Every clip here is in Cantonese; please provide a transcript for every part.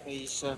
É isso.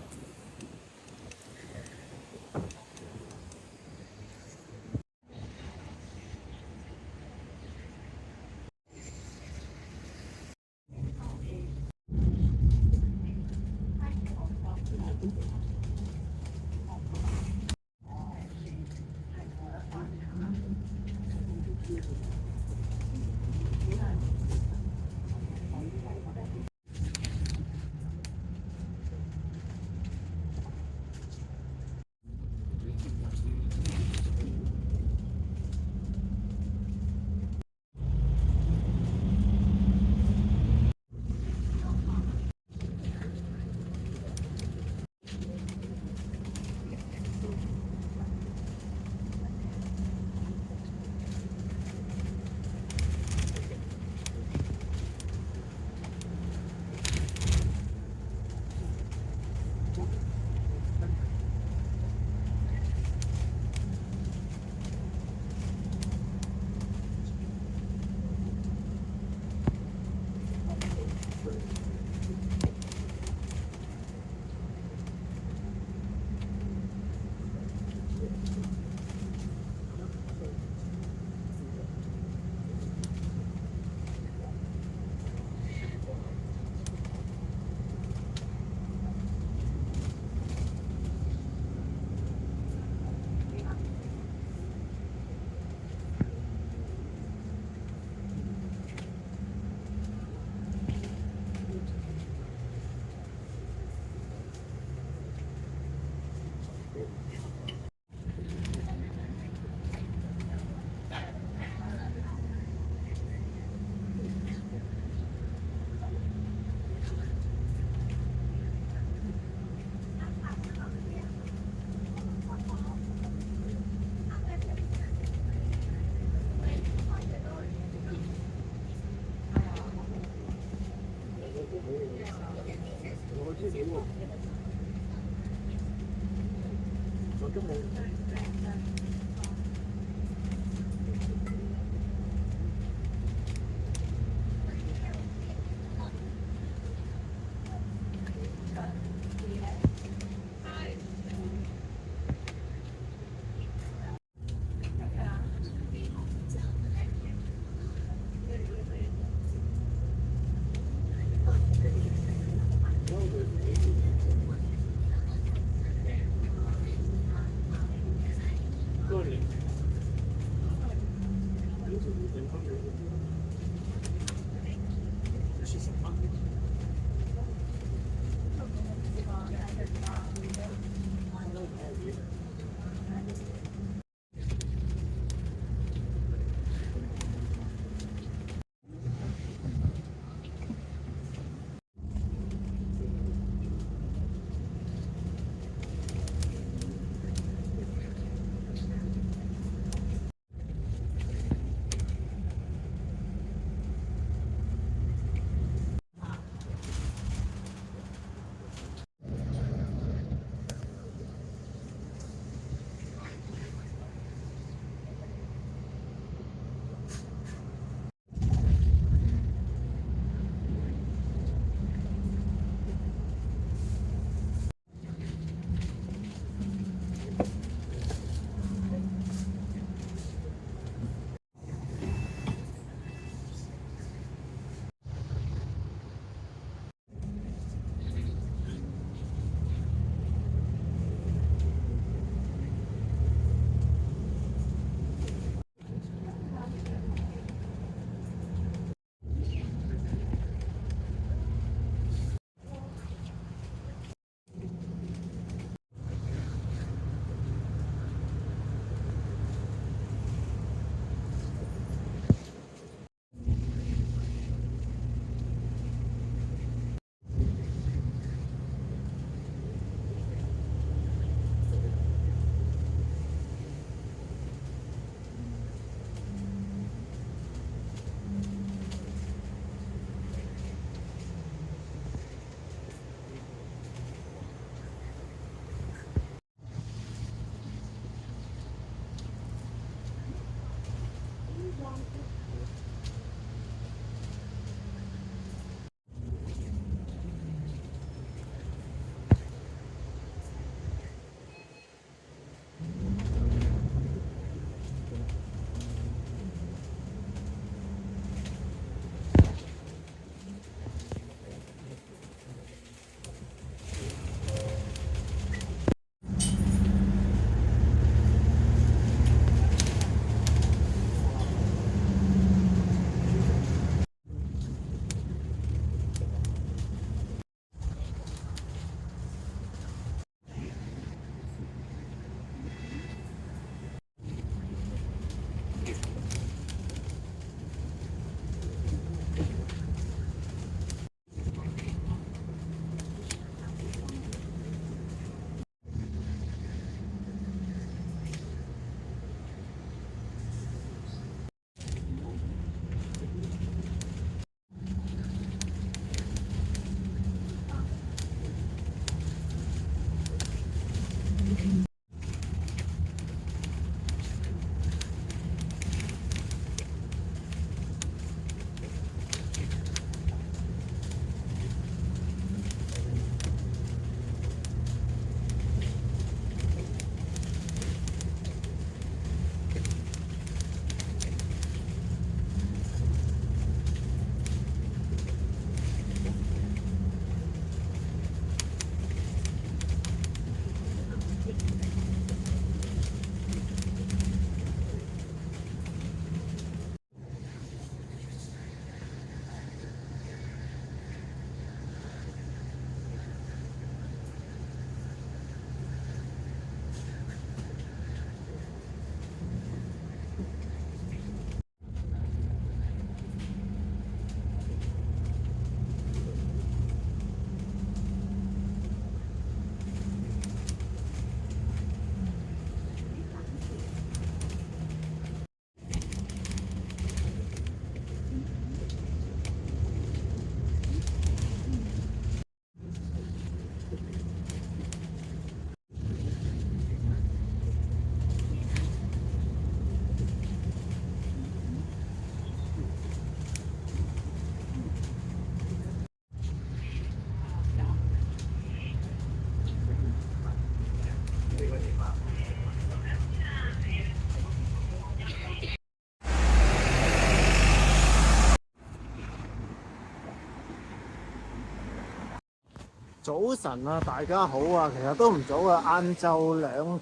早晨啊，大家好啊，其實都唔早啊，晏晝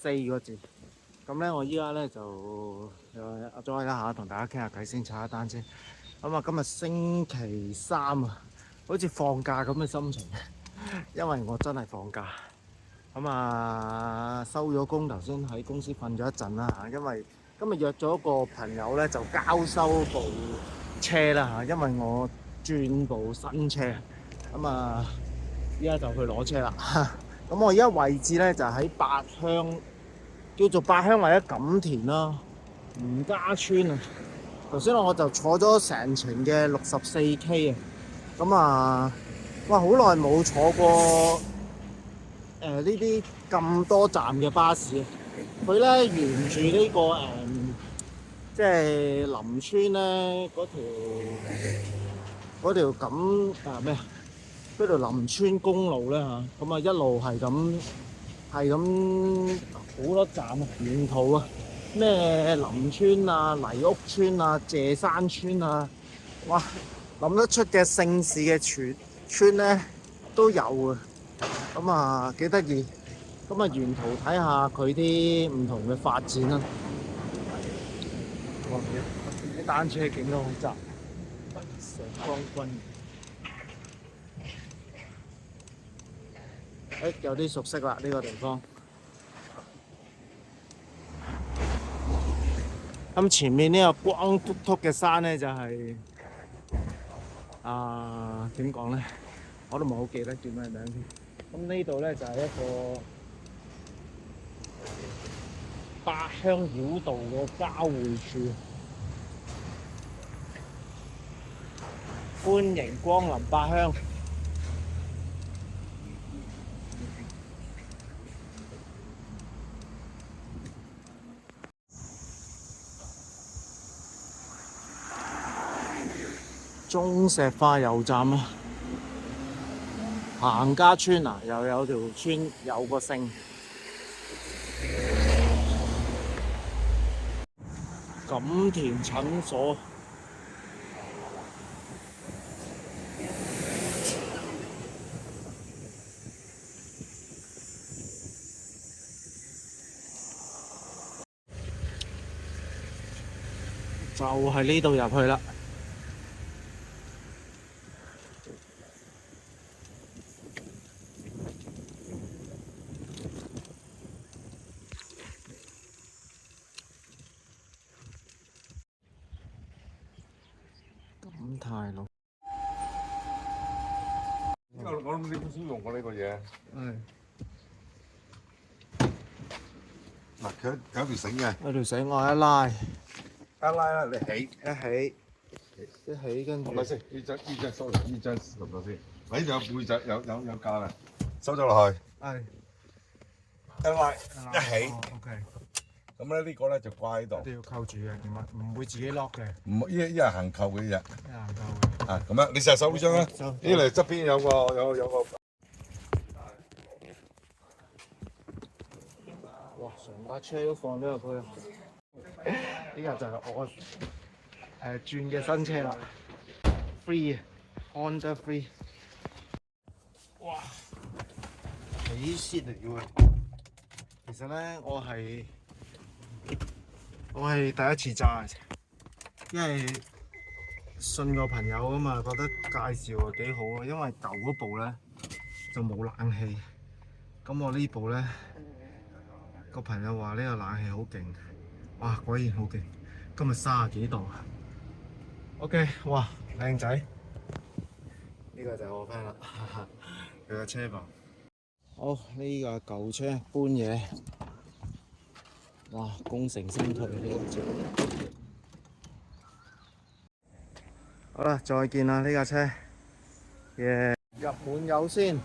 2:04。咁咧，我依家咧就阿 Joy 啦嚇，同大家傾下偈先，踩下單先。咁啊，今日星期三啊，好似放假咁嘅心情，因為我真係放假。咁啊，收咗工，頭先喺公司瞓咗一陣啦嚇，因為今日約咗個朋友咧就交收部車啦嚇，因為我轉部新車。咁啊，依家就去攞車啦。咁我而家位置咧就喺八鄉，叫做八鄉或者錦田啦，吳家村啊。頭先我就坐咗成程嘅64K 啊。咁啊，哇！好耐冇坐過呢啲咁多站嘅巴士啊。佢咧沿住呢個即係林村咧嗰條咩啊？嗰條林村公路咧嚇，咁啊一路係咁好多站啊，沿途啊，咩林村啊、泥屋村啊、謝山村啊，哇，諗得出嘅姓氏嘅村咧都有啊，咁啊幾得意，咁啊沿途睇下佢啲唔同嘅發展啦。哇！啲單車徑都好窄，石崗軍。有啲熟悉啦呢個地方。咁前面呢個光禿禿嘅山咧就係點講咧？我都唔係好記得叫咩名添。咁呢度咧就係一個八鄉繞道嘅交匯處。歡迎光臨八鄉。中石化油站啊，彭家村啊，又有條村有個姓。錦田診所。就係呢度入去啦。錦泰路。我諗你都先用過呢個嘢。係。嗱，佢有條繩嘅，有條繩我一拉，一拉啦，你起，一起跟住。係咪先？呢張收嚟，呢張錄咗先。呢度有背脊，有架啦，收咗落去。係。一拉，一起。OK。咁咧呢個咧就掛喺度。一定要扣住嘅，點啊？唔會自己 lock 嘅。唔，一係行扣嘅啫。一行扣嘅。啊，咁樣，你試下收呢張啦。呢嚟側邊有個。哇！成架車都放咗入去。呢個就係我轉嘅新車啦 ，Free，Honda Free。哇！起先嚟嘅喎。其實咧，我係第一次揸嘅，因為信個朋友啊嘛，覺得介紹幾好啊，因為舊嗰部咧就冇冷氣，咁我呢部咧個朋友話呢個冷氣好勁，哇，果然好勁，今日30幾度啊 ，OK， 哇，靚仔，呢個就係我 friend 啦，佢個車房，好，呢個舊車搬嘢。哇！功成身退呢個車。好啦，再見啦呢架車。入滿油先。